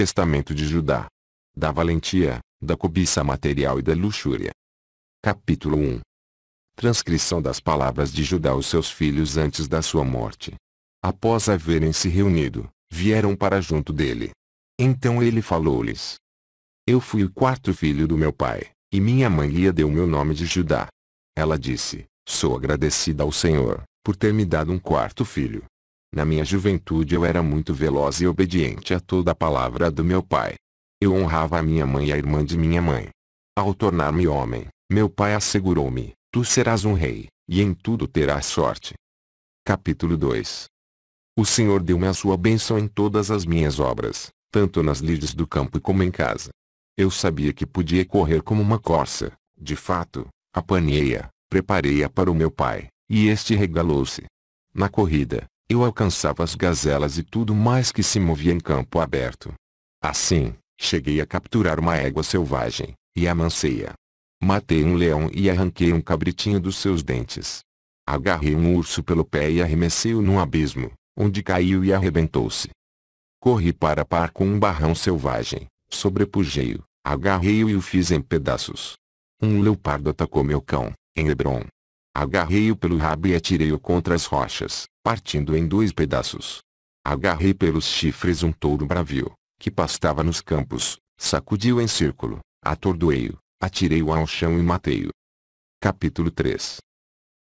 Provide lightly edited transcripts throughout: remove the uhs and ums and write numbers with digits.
testamento de Judá. Da valentia, da cobiça material e da luxúria. Capítulo 1. Transcrição das palavras de Judá aos seus filhos antes da sua morte. Após haverem se reunido, vieram para junto dele. Então ele falou-lhes: Eu fui o quarto filho do meu pai, e minha mãe lhe deu meu nome de Judá. Ela disse: Sou agradecida ao Senhor, por ter me dado um quarto filho. Na minha juventude eu era muito veloz e obediente a toda a palavra do meu pai. Eu honrava a minha mãe e a irmã de minha mãe. Ao tornar-me homem, meu pai assegurou-me: Tu serás um rei, e em tudo terás sorte. Capítulo 2. O Senhor deu-me a sua bênção em todas as minhas obras, tanto nas lides do campo como em casa. Eu sabia que podia correr como uma corça. De fato, apanhei-a, preparei-a para o meu pai, e este regalou-se. Na corrida, eu alcançava as gazelas e tudo mais que se movia em campo aberto. Assim, cheguei a capturar uma égua selvagem, e amancei-a. Matei um leão e arranquei um cabritinho dos seus dentes. Agarrei um urso pelo pé e arremessei-o num abismo, onde caiu e arrebentou-se. Corri para par com um barrão selvagem, sobrepujei-o, agarrei-o e o fiz em pedaços. Um leopardo atacou meu cão, em Hebron. Agarrei-o pelo rabo e atirei-o contra as rochas, partindo em 2 pedaços. Agarrei pelos chifres um touro bravio, que pastava nos campos, sacudi-o em círculo, atordoei-o, atirei-o ao chão e matei-o. Capítulo 3.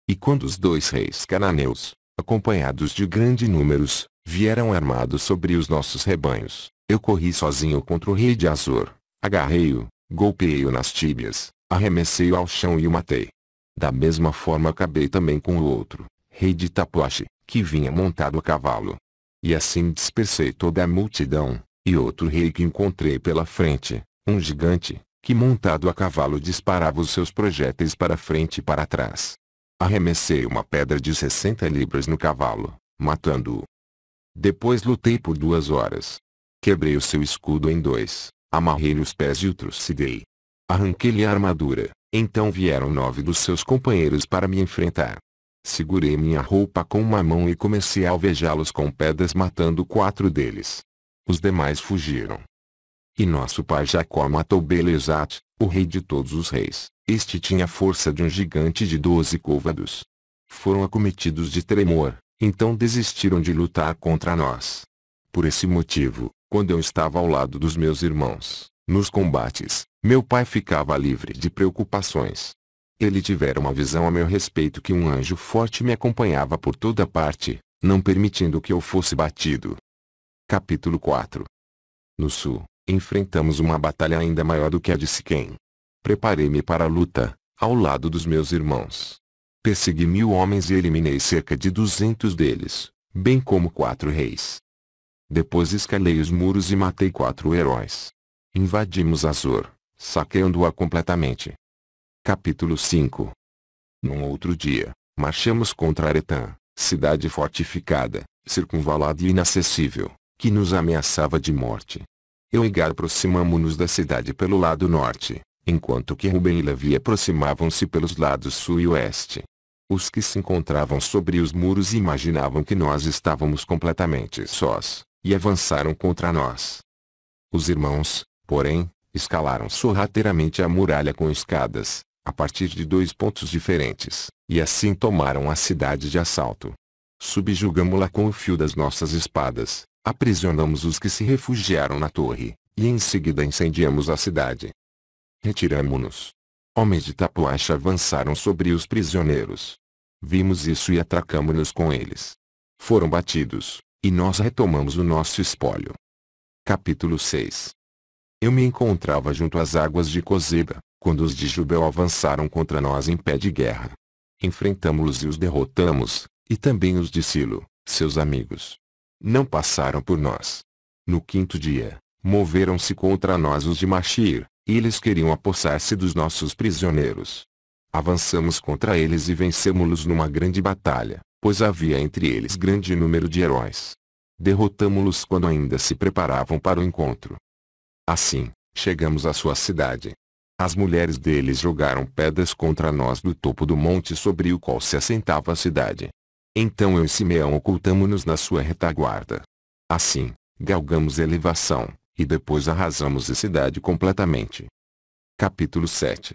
E quando os 2 reis cananeus, acompanhados de grandes números, vieram armados sobre os nossos rebanhos, eu corri sozinho contra o rei de Azor, agarrei-o, golpeei-o nas tíbias, arremessei-o ao chão e o matei. Da mesma forma acabei também com o outro, rei de Tapuache, que vinha montado a cavalo. E assim dispersei toda a multidão, e outro rei que encontrei pela frente, um gigante, que montado a cavalo disparava os seus projéteis para frente e para trás. Arremessei uma pedra de 60 libras no cavalo, matando-o. Depois lutei por 2 horas. Quebrei o seu escudo em 2, amarrei-lhe os pés e o trucidei. Arranquei-lhe a armadura, então vieram 9 dos seus companheiros para me enfrentar. Segurei minha roupa com uma mão e comecei a alvejá-los com pedras, matando 4 deles. Os demais fugiram. E nosso pai Jacó matou Belezate, o rei de todos os reis. Este tinha a força de um gigante de 12 côvados. Foram acometidos de tremor, então desistiram de lutar contra nós. Por esse motivo, quando eu estava ao lado dos meus irmãos, nos combates, meu pai ficava livre de preocupações. Ele tivera uma visão a meu respeito que um anjo forte me acompanhava por toda parte, não permitindo que eu fosse batido. Capítulo 4. No sul, enfrentamos uma batalha ainda maior do que a de Siquém. Preparei-me para a luta, ao lado dos meus irmãos. Persegui 1000 homens e eliminei cerca de 200 deles, bem como 4 reis. Depois escalei os muros e matei 4 heróis. Invadimos Azor, saqueando-a completamente. Capítulo 5. Num outro dia, marchamos contra Aretã, cidade fortificada, circunvalada e inacessível, que nos ameaçava de morte. Eu e Gad aproximamo-nos da cidade pelo lado norte, enquanto que Ruben e Levi aproximavam-se pelos lados sul e oeste. Os que se encontravam sobre os muros imaginavam que nós estávamos completamente sós, e avançaram contra nós. Os irmãos, porém, escalaram sorrateiramente a muralha com escadas, a partir de 2 pontos diferentes, e assim tomaram a cidade de assalto. Subjugamo-la com o fio das nossas espadas, aprisionamos os que se refugiaram na torre, e em seguida incendiamos a cidade. Retiramo-nos. Homens de Tapuache avançaram sobre os prisioneiros. Vimos isso e atracamo-nos com eles. Foram batidos, e nós retomamos o nosso espólio. Capítulo 6. Eu me encontrava junto às águas de Cozeba, quando os de Jubel avançaram contra nós em pé de guerra. Enfrentamo-los e os derrotamos, e também os de Silo, seus amigos. Não passaram por nós. No 5º dia, moveram-se contra nós os de Machir, e eles queriam apossar-se dos nossos prisioneiros. Avançamos contra eles e vencemo-los numa grande batalha, pois havia entre eles grande número de heróis. Derrotamo-los quando ainda se preparavam para o encontro. Assim, chegamos à sua cidade. As mulheres deles jogaram pedras contra nós do topo do monte sobre o qual se assentava a cidade. Então eu e Simeão ocultamo-nos na sua retaguarda. Assim, galgamos elevação, e depois arrasamos a cidade completamente. Capítulo 7.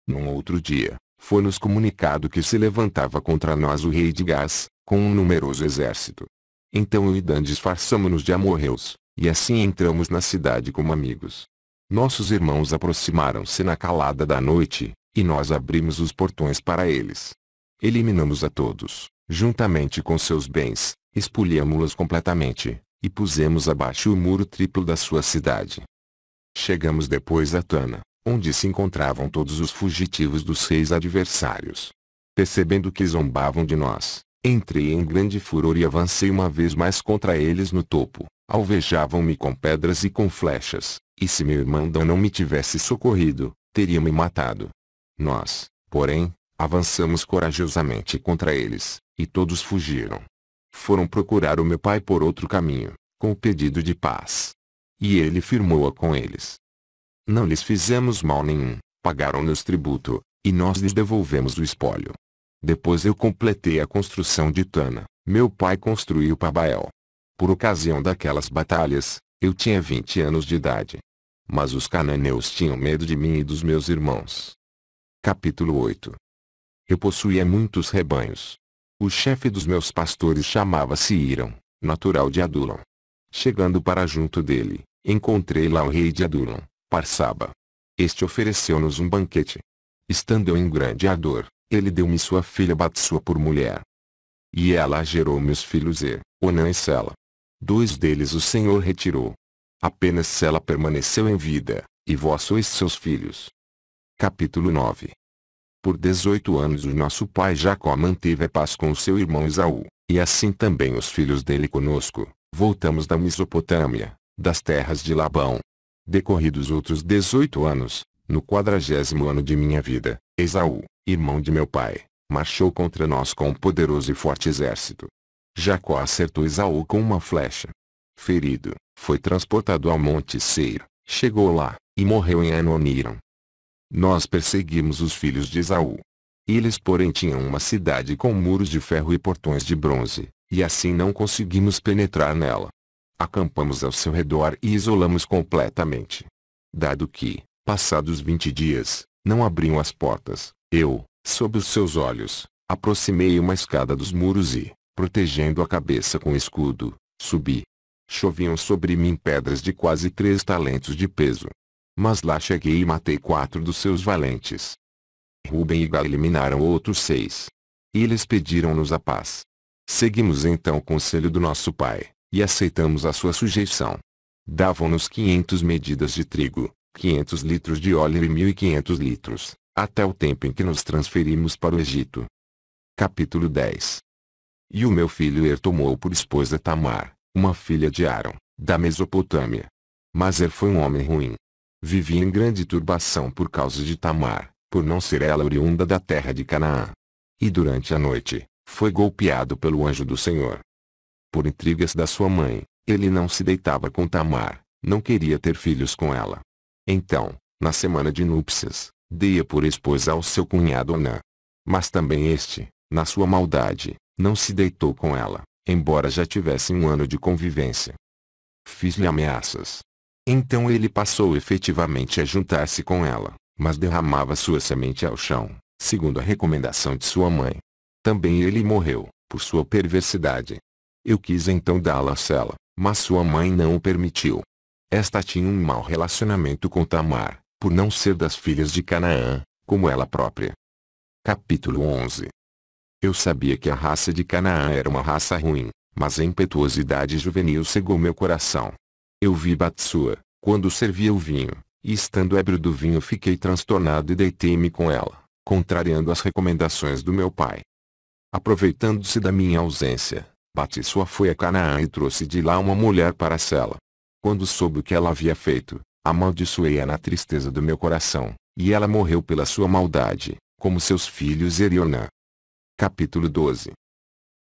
Num outro dia, foi-nos comunicado que se levantava contra nós o rei de Gás, com um numeroso exército. Então eu e Dan disfarçamo-nos de amorreus, e assim entramos na cidade como amigos. Nossos irmãos aproximaram-se na calada da noite, e nós abrimos os portões para eles. Eliminamos a todos, juntamente com seus bens, expulhamo-los completamente, e pusemos abaixo o muro triplo da sua cidade. Chegamos depois a Tana, onde se encontravam todos os fugitivos dos reis adversários. Percebendo que zombavam de nós, entrei em grande furor e avancei uma vez mais contra eles no topo. Alvejavam-me com pedras e com flechas, e se meu irmão Dan não me tivesse socorrido, teria me matado. Nós, porém, avançamos corajosamente contra eles, e todos fugiram. Foram procurar o meu pai por outro caminho, com o pedido de paz. E ele firmou-a com eles. Não lhes fizemos mal nenhum, pagaram-nos tributo, e nós lhes devolvemos o espólio. Depois eu completei a construção de Tana, meu pai construiu Pabael. Por ocasião daquelas batalhas, eu tinha 20 anos de idade. Mas os cananeus tinham medo de mim e dos meus irmãos. Capítulo 8. Eu possuía muitos rebanhos. O chefe dos meus pastores chamava-se Irão, natural de Adulam. Chegando para junto dele, encontrei lá o rei de Adulam, Parsaba. Este ofereceu-nos um banquete. Estando eu em grande ardor, ele deu-me sua filha Batsua por mulher. E ela gerou meus filhos Onã e Sela. 2 deles o Senhor retirou. Apenas Sela permaneceu em vida, e vós sois seus filhos. Capítulo 9. Por 18 anos o nosso pai Jacó manteve a paz com o seu irmão Esaú, e assim também os filhos dele conosco. Voltamos da Mesopotâmia, das terras de Labão. Decorridos outros 18 anos, no 40º ano de minha vida, Esaú, irmão de meu pai, marchou contra nós com um poderoso e forte exército. Jacó acertou Esaú com uma flecha. Ferido, foi transportado ao Monte Seir, chegou lá, e morreu em Anoniram. Nós perseguimos os filhos de Esaú. Eles porém tinham uma cidade com muros de ferro e portões de bronze, e assim não conseguimos penetrar nela. Acampamos ao seu redor e isolamos completamente. Dado que, passados 20 dias, não abriam as portas, eu, sob os seus olhos, aproximei uma escada dos muros e, protegendo a cabeça com escudo, subi. Choviam sobre mim pedras de quase 3 talentos de peso. Mas lá cheguei e matei 4 dos seus valentes. Ruben e Gad eliminaram outros 6. Eles pediram-nos a paz. Seguimos então o conselho do nosso pai, e aceitamos a sua sujeição. Davam-nos 500 medidas de trigo, 500 litros de óleo e 1.500 litros, até o tempo em que nos transferimos para o Egito. Capítulo 10. E o meu filho tomou por esposa Tamar, uma filha de Arão, da Mesopotâmia. Mas foi um homem ruim. Vivia em grande turbação por causa de Tamar, por não ser ela oriunda da terra de Canaã. E durante a noite, foi golpeado pelo anjo do Senhor. Por intrigas da sua mãe, ele não se deitava com Tamar, não queria ter filhos com ela. Então, na semana de núpcias, dei-a por esposa ao seu cunhado Onã. Mas também este, na sua maldade, não se deitou com ela, embora já tivessem um ano de convivência. Fiz-lhe ameaças. Então ele passou efetivamente a juntar-se com ela, mas derramava sua semente ao chão, segundo a recomendação de sua mãe. Também ele morreu, por sua perversidade. Eu quis então dá-la a Sela, mas sua mãe não o permitiu. Esta tinha um mau relacionamento com Tamar, por não ser das filhas de Canaã, como ela própria. Capítulo 11. Eu sabia que a raça de Canaã era uma raça ruim, mas a impetuosidade juvenil cegou meu coração. Eu vi Batsua, quando servia o vinho, e estando ébrio do vinho fiquei transtornado e deitei-me com ela, contrariando as recomendações do meu pai. Aproveitando-se da minha ausência, Batsua foi a Canaã e trouxe de lá uma mulher para Sela. Quando soube o que ela havia feito, amaldiçoei-a na tristeza do meu coração, e ela morreu pela sua maldade, como seus filhos Er e Onã. Capítulo 12.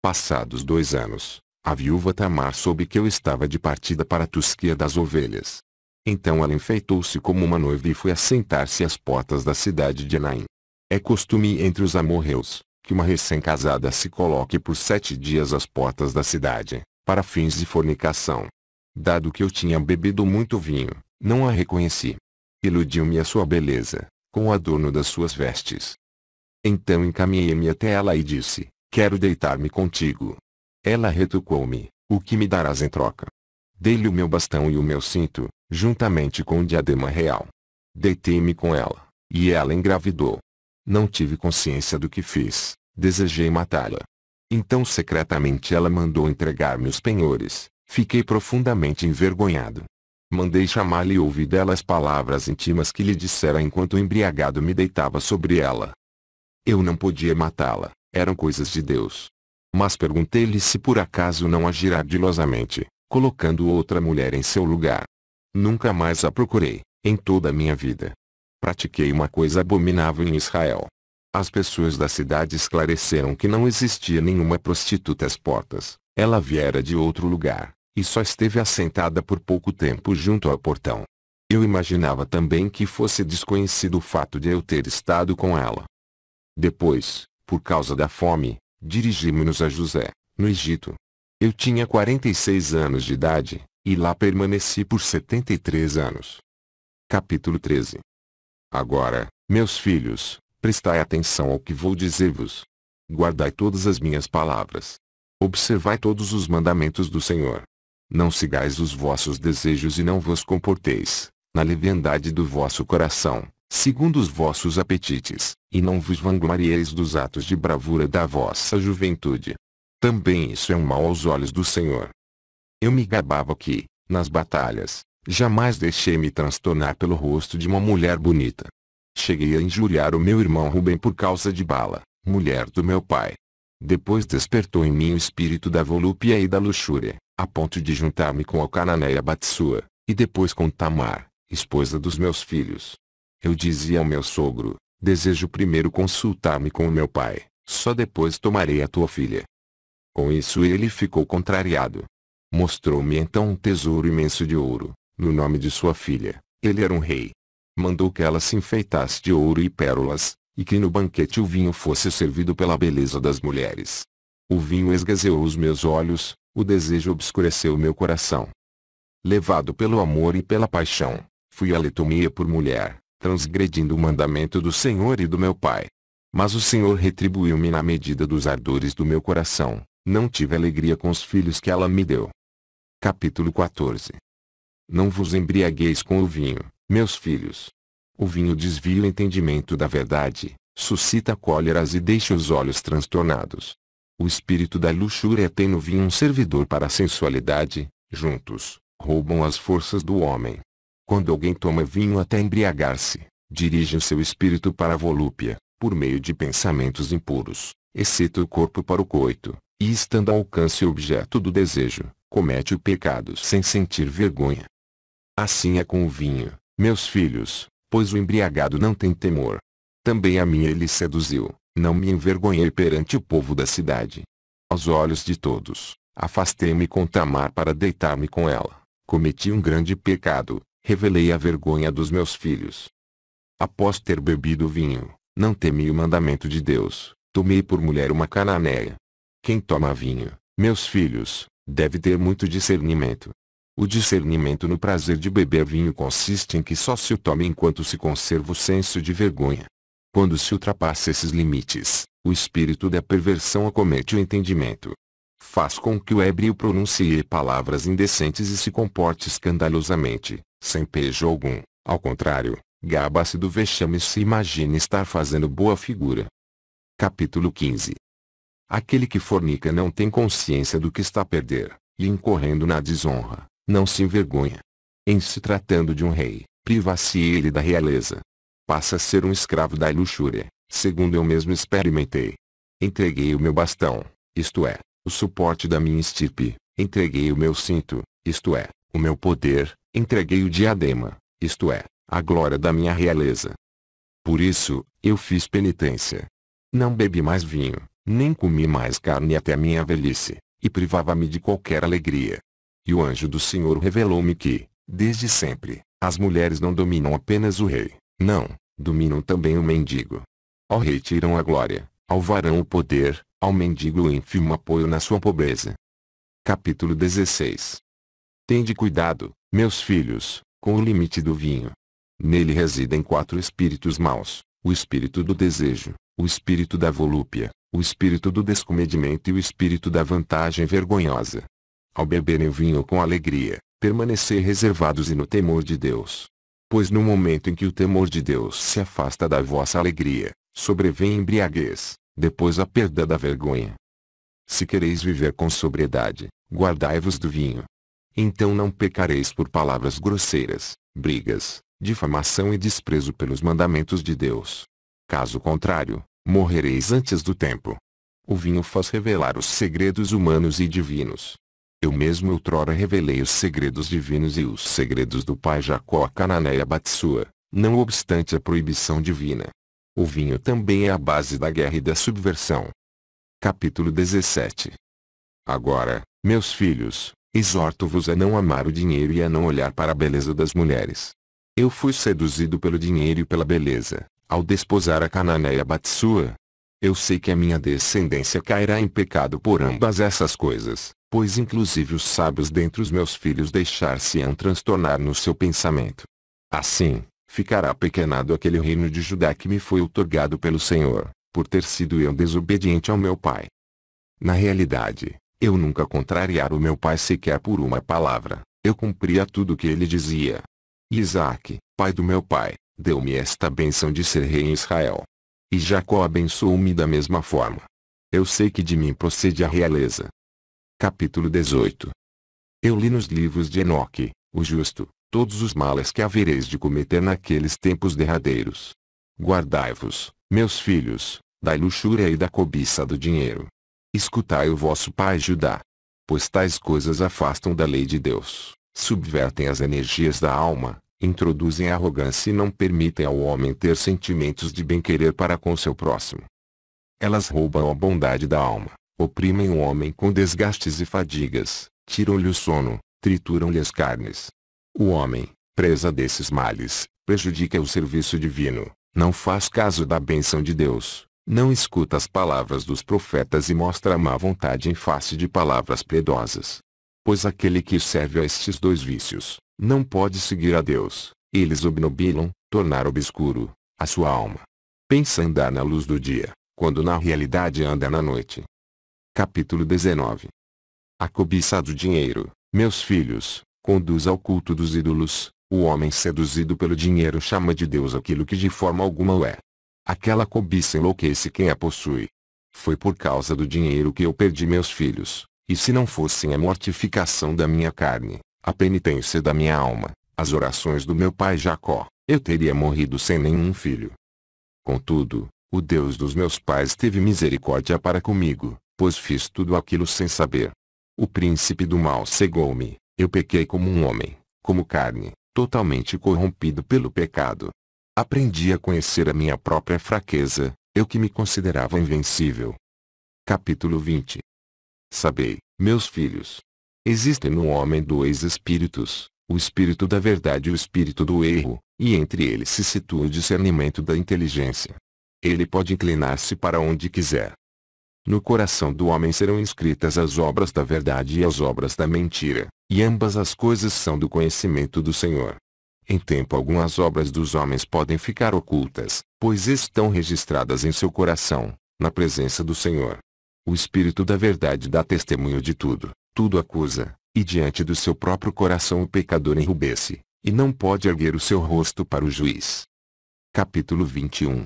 Passados 2 anos, a viúva Tamar soube que eu estava de partida para a Tusquia das ovelhas. Então ela enfeitou-se como uma noiva e foi assentar-se às portas da cidade de Enaim. É costume entre os amorreus, que uma recém-casada se coloque por 7 dias às portas da cidade, para fins de fornicação. Dado que eu tinha bebido muito vinho, não a reconheci. Iludiu-me a sua beleza, com o adorno das suas vestes. Então encaminhei-me até ela e disse: quero deitar-me contigo. Ela retrucou-me: o que me darás em troca? Dei-lhe o meu bastão e o meu cinto, juntamente com o diadema real. Deitei-me com ela, e ela engravidou. Não tive consciência do que fiz, desejei matá-la. Então secretamente ela mandou entregar-me os penhores, fiquei profundamente envergonhado. Mandei chamá-la e ouvi dela as palavras íntimas que lhe dissera enquanto embriagado me deitava sobre ela. Eu não podia matá-la, eram coisas de Deus. Mas perguntei-lhe se por acaso não agir ardilosamente, colocando outra mulher em seu lugar. Nunca mais a procurei, em toda a minha vida. Pratiquei uma coisa abominável em Israel. As pessoas da cidade esclareceram que não existia nenhuma prostituta às portas, ela viera de outro lugar, e só esteve assentada por pouco tempo junto ao portão. Eu imaginava também que fosse desconhecido o fato de eu ter estado com ela. Depois, por causa da fome, dirigimos-nos a José, no Egito. Eu tinha 46 anos de idade, e lá permaneci por 73 anos. Capítulo 13. Agora, meus filhos, prestai atenção ao que vou dizer-vos. Guardai todas as minhas palavras. Observai todos os mandamentos do Senhor. Não sigais os vossos desejos e não vos comporteis, na leviandade do vosso coração, segundo os vossos apetites, e não vos vanglorieis dos atos de bravura da vossa juventude. Também isso é um mal aos olhos do Senhor. Eu me gabava que, nas batalhas, jamais deixei-me transtornar pelo rosto de uma mulher bonita. Cheguei a injuriar o meu irmão Rubem por causa de Bala, mulher do meu pai. Depois despertou em mim o espírito da volúpia e da luxúria, a ponto de juntar-me com a cananeia Batsua, e depois com Tamar, esposa dos meus filhos. Eu dizia ao meu sogro: desejo primeiro consultar-me com o meu pai, só depois tomarei a tua filha. Com isso ele ficou contrariado. Mostrou-me então um tesouro imenso de ouro, no nome de sua filha. Ele era um rei. Mandou que ela se enfeitasse de ouro e pérolas, e que no banquete o vinho fosse servido pela beleza das mulheres. O vinho esgazeou os meus olhos, o desejo obscureceu meu coração. Levado pelo amor e pela paixão, fui a Letomia por mulher, transgredindo o mandamento do Senhor e do meu pai. Mas o Senhor retribuiu-me na medida dos ardores do meu coração, não tive alegria com os filhos que ela me deu. Capítulo 14. Não vos embriagueis com o vinho, meus filhos. O vinho desvia o entendimento da verdade, suscita cóleras e deixa os olhos transtornados. O espírito da luxúria tem no vinho um servidor para a sensualidade, juntos, roubam as forças do homem. Quando alguém toma vinho até embriagar-se, dirige o seu espírito para a volúpia, por meio de pensamentos impuros, excita o corpo para o coito, e estando ao alcance objeto do desejo, comete o pecado sem sentir vergonha. Assim é com o vinho, meus filhos, pois o embriagado não tem temor. Também a mim ele seduziu, não me envergonhei perante o povo da cidade. Aos olhos de todos, afastei-me com Tamar para deitar-me com ela. Cometi um grande pecado, revelei a vergonha dos meus filhos. Após ter bebido vinho, não temi o mandamento de Deus, tomei por mulher uma cananeia. Quem toma vinho, meus filhos, deve ter muito discernimento. O discernimento no prazer de beber vinho consiste em que só se o tome enquanto se conserva o senso de vergonha. Quando se ultrapassa esses limites, o espírito da perversão acomete o entendimento. Faz com que o ébrio pronuncie palavras indecentes e se comporte escandalosamente, sem pejo algum. Ao contrário, gaba-se do vexame e se imagina estar fazendo boa figura. Capítulo 15. Aquele que fornica não tem consciência do que está a perder, e incorrendo na desonra, não se envergonha. Em se tratando de um rei, priva-se ele da realeza. Passa a ser um escravo da luxúria, segundo eu mesmo experimentei. Entreguei o meu bastão, isto é, o suporte da minha estirpe, entreguei o meu cinto, isto é, o meu poder, entreguei o diadema, isto é, a glória da minha realeza. Por isso, eu fiz penitência. Não bebi mais vinho, nem comi mais carne até a minha velhice, e privava-me de qualquer alegria. E o anjo do Senhor revelou-me que, desde sempre, as mulheres não dominam apenas o rei, não, dominam também o mendigo. Ao rei tiram a glória, ao varão o poder, ao mendigo o ínfimo apoio na sua pobreza. Capítulo 16. Tende cuidado, meus filhos, com o limite do vinho. Nele residem 4 espíritos maus: o espírito do desejo, o espírito da volúpia, o espírito do descomedimento e o espírito da vantagem vergonhosa. Ao beberem vinho com alegria, permanecer reservados e no temor de Deus. Pois no momento em que o temor de Deus se afasta da vossa alegria, sobrevém embriaguez, depois a perda da vergonha. Se quereis viver com sobriedade, guardai-vos do vinho. Então não pecareis por palavras grosseiras, brigas, difamação e desprezo pelos mandamentos de Deus. Caso contrário, morrereis antes do tempo. O vinho faz revelar os segredos humanos e divinos. Eu mesmo outrora revelei os segredos divinos e os segredos do pai Jacó a Canaã e a Batsua, não obstante a proibição divina. O vinho também é a base da guerra e da subversão. Capítulo 17. Agora, meus filhos, exorto-vos a não amar o dinheiro e a não olhar para a beleza das mulheres. Eu fui seduzido pelo dinheiro e pela beleza, ao desposar a Canaã e a Batsua. Eu sei que a minha descendência cairá em pecado por ambas essas coisas, pois inclusive os sábios dentre os meus filhos deixar-se-ão transtornar no seu pensamento. Assim, ficará pequenado aquele reino de Judá que me foi outorgado pelo Senhor, por ter sido eu desobediente ao meu pai. Na realidade, eu nunca contrariara o meu pai sequer por uma palavra, eu cumpria tudo o que ele dizia. Isaque, pai do meu pai, deu-me esta bênção de ser rei em Israel. E Jacó abençoou-me da mesma forma. Eu sei que de mim procede a realeza. Capítulo 18. Eu li nos livros de Enoque, o justo, todos os males que havereis de cometer naqueles tempos derradeiros. Guardai-vos, meus filhos, da luxúria e da cobiça do dinheiro. Escutai o vosso pai Judá. Pois tais coisas afastam da lei de Deus, subvertem as energias da alma, introduzem a arrogância e não permitem ao homem ter sentimentos de bem-querer para com seu próximo. Elas roubam a bondade da alma, oprimem o homem com desgastes e fadigas, tiram-lhe o sono, trituram-lhe as carnes. O homem, presa desses males, prejudica o serviço divino, não faz caso da bênção de Deus, não escuta as palavras dos profetas e mostra a má vontade em face de palavras piedosas. Pois aquele que serve a estes 2 vícios, não pode seguir a Deus. Eles obnubilam, tornar obscuro, a sua alma. Pensa andar na luz do dia, quando na realidade anda na noite. Capítulo 19. A cobiça do dinheiro, meus filhos, conduz ao culto dos ídolos. O homem seduzido pelo dinheiro chama de Deus aquilo que de forma alguma o é. Aquela cobiça enlouquece quem a possui. Foi por causa do dinheiro que eu perdi meus filhos, e se não fossem a mortificação da minha carne, a penitência da minha alma, as orações do meu pai Jacó, eu teria morrido sem nenhum filho. Contudo, o Deus dos meus pais teve misericórdia para comigo, pois fiz tudo aquilo sem saber. O príncipe do mal cegou-me, eu pequei como um homem, como carne, totalmente corrompido pelo pecado. Aprendi a conhecer a minha própria fraqueza, eu que me considerava invencível. Capítulo 20. Sabei, meus filhos, existem no homem 2 espíritos, o espírito da verdade e o espírito do erro, e entre eles se situa o discernimento da inteligência. Ele pode inclinar-se para onde quiser. No coração do homem serão inscritas as obras da verdade e as obras da mentira, e ambas as coisas são do conhecimento do Senhor. Em tempo algum as obras dos homens podem ficar ocultas, pois estão registradas em seu coração, na presença do Senhor. O Espírito da verdade dá testemunho de tudo, tudo acusa, e diante do seu próprio coração o pecador enrubesce, e não pode erguer o seu rosto para o juiz. Capítulo 21.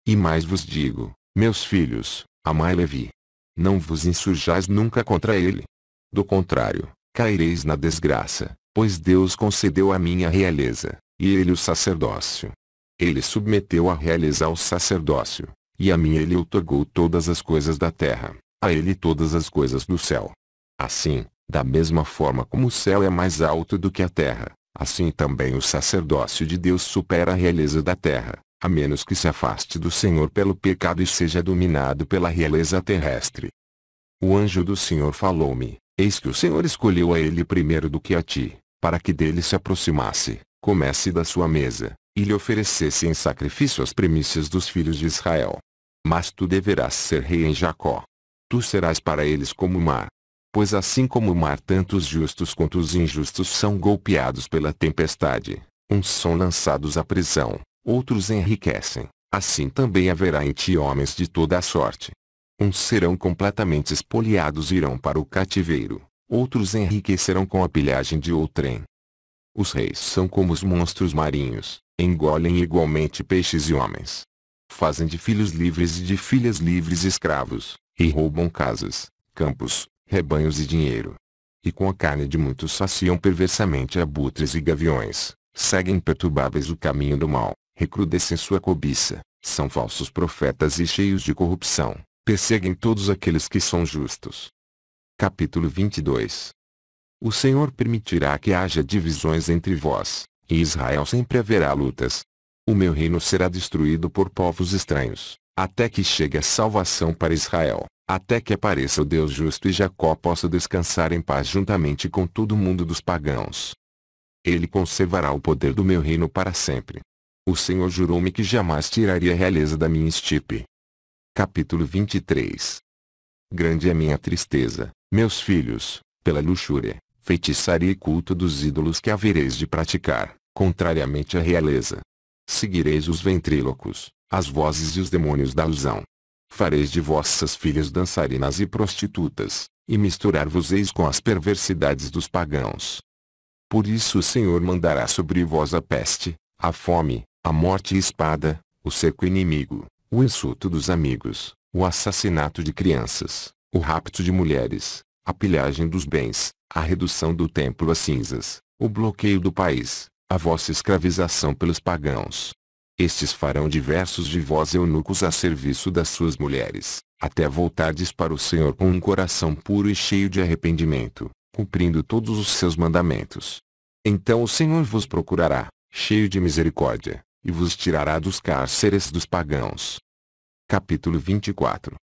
E mais vos digo, meus filhos, amai Levi. Não vos insurjais nunca contra ele. Do contrário, caireis na desgraça, pois Deus concedeu a minha realeza, e ele o sacerdócio. Ele submeteu a realeza ao sacerdócio, e a mim ele outorgou todas as coisas da terra, a ele todas as coisas do céu. Assim, da mesma forma como o céu é mais alto do que a terra, assim também o sacerdócio de Deus supera a realeza da terra, a menos que se afaste do Senhor pelo pecado e seja dominado pela realeza terrestre. O anjo do Senhor falou-me, eis que o Senhor escolheu a ele primeiro do que a ti, para que dele se aproximasse, comesse da sua mesa, e lhe oferecesse em sacrifício as primícias dos filhos de Israel. Mas tu deverás ser rei em Jacó. Tu serás para eles como o mar. Pois assim como o mar, tanto os justos quanto os injustos são golpeados pela tempestade. Uns são lançados à prisão, outros enriquecem. Assim também haverá em ti homens de toda a sorte. Uns serão completamente espoliados e irão para o cativeiro, outros enriquecerão com a pilhagem de outrem. Os reis são como os monstros marinhos, engolem igualmente peixes e homens. Fazem de filhos livres e de filhas livres escravos, e roubam casas, campos, rebanhos e dinheiro. E com a carne de muitos saciam perversamente abutres e gaviões, seguem imperturbáveis o caminho do mal, recrudescem sua cobiça, são falsos profetas e cheios de corrupção, perseguem todos aqueles que são justos. Capítulo 22. O Senhor permitirá que haja divisões entre vós, e Israel sempre haverá lutas. O meu reino será destruído por povos estranhos, até que chegue a salvação para Israel, até que apareça o Deus justo e Jacó possa descansar em paz juntamente com todo o mundo dos pagãos. Ele conservará o poder do meu reino para sempre. O Senhor jurou-me que jamais tiraria a realeza da minha estirpe. Capítulo 23. Grande é minha tristeza, meus filhos, pela luxúria, feitiçaria e culto dos ídolos que havereis de praticar, contrariamente à realeza. Seguireis os ventrílocos, as vozes e os demônios da ilusão. Fareis de vossas filhas dançarinas e prostitutas, e misturar-vos-eis com as perversidades dos pagãos. Por isso o Senhor mandará sobre vós a peste, a fome, a morte e a espada, o seco inimigo, o insulto dos amigos, o assassinato de crianças, o rapto de mulheres, a pilhagem dos bens, a redução do templo a cinzas, o bloqueio do país, a vossa escravização pelos pagãos. Estes farão diversos de vós eunucos a serviço das suas mulheres, até voltardes para o Senhor com um coração puro e cheio de arrependimento, cumprindo todos os seus mandamentos. Então o Senhor vos procurará, cheio de misericórdia, e vos tirará dos cárceres dos pagãos. Capítulo 24.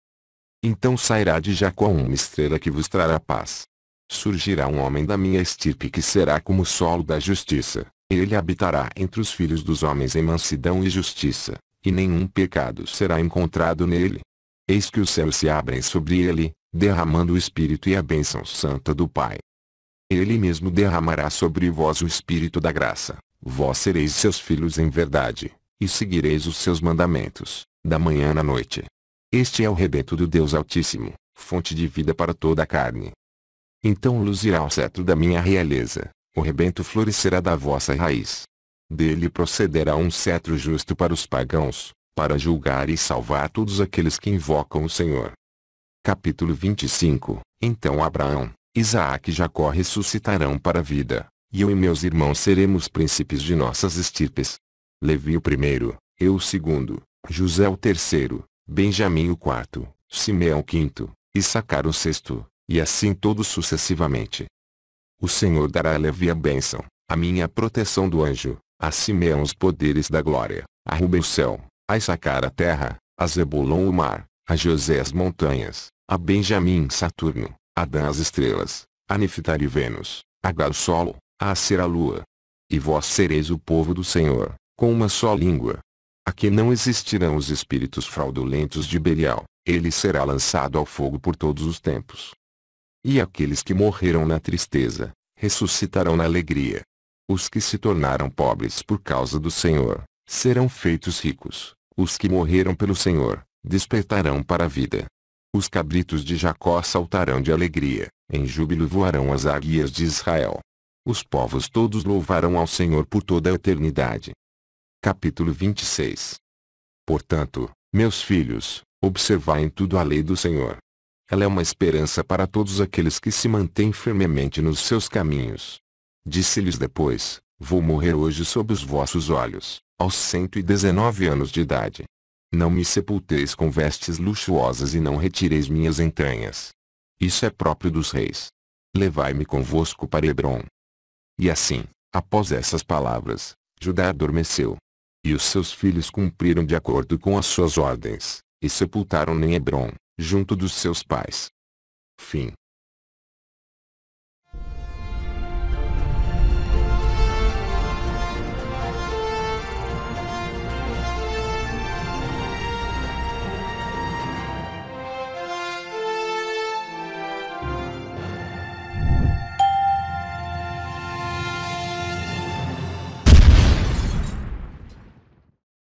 Então sairá de Jacó uma estrela que vos trará paz. Surgirá um homem da minha estirpe que será como o solo da justiça. Ele habitará entre os filhos dos homens em mansidão e justiça, e nenhum pecado será encontrado nele. Eis que os céus se abrem sobre ele, derramando o Espírito e a bênção santa do Pai. Ele mesmo derramará sobre vós o Espírito da graça, vós sereis seus filhos em verdade, e seguireis os seus mandamentos, da manhã à noite. Este é o rebento do Deus Altíssimo, fonte de vida para toda a carne. Então luzirá o cetro da minha realeza. O rebento florescerá da vossa raiz. Dele procederá um cetro justo para os pagãos, para julgar e salvar todos aqueles que invocam o Senhor. Capítulo 25. Então Abraão, Isaque e Jacó ressuscitarão para a vida, e eu e meus irmãos seremos príncipes de nossas estirpes. Levi o primeiro, eu o segundo, José o terceiro, Benjamim o quarto, Simeão o quinto, Issacar o sexto, e assim todos sucessivamente. O Senhor dará a Levi a bênção, a minha proteção do anjo, a Simeão os poderes da glória, a Rubem o céu, a Issacar a terra, a Zebulon o mar, a José as montanhas, a Benjamim Saturno, a Dan as estrelas, a Neftali Vênus, a Gad o solo, a Asser a lua. E vós sereis o povo do Senhor, com uma só língua. Aqui não existirão os espíritos fraudulentos de Belial, ele será lançado ao fogo por todos os tempos. E aqueles que morreram na tristeza, ressuscitarão na alegria. Os que se tornaram pobres por causa do Senhor, serão feitos ricos. Os que morreram pelo Senhor, despertarão para a vida. Os cabritos de Jacó saltarão de alegria, em júbilo voarão as águias de Israel. Os povos todos louvarão ao Senhor por toda a eternidade. Capítulo 26. Portanto, meus filhos, observai em tudo a lei do Senhor. Ela é uma esperança para todos aqueles que se mantêm firmemente nos seus caminhos. Disse-lhes depois, vou morrer hoje sob os vossos olhos, aos 119 anos de idade. Não me sepulteis com vestes luxuosas e não retireis minhas entranhas. Isso é próprio dos reis. Levai-me convosco para Hebrom. E assim, após essas palavras, Judá adormeceu. E os seus filhos cumpriram de acordo com as suas ordens, e sepultaram-no em Hebrom, junto dos seus pais. Fim.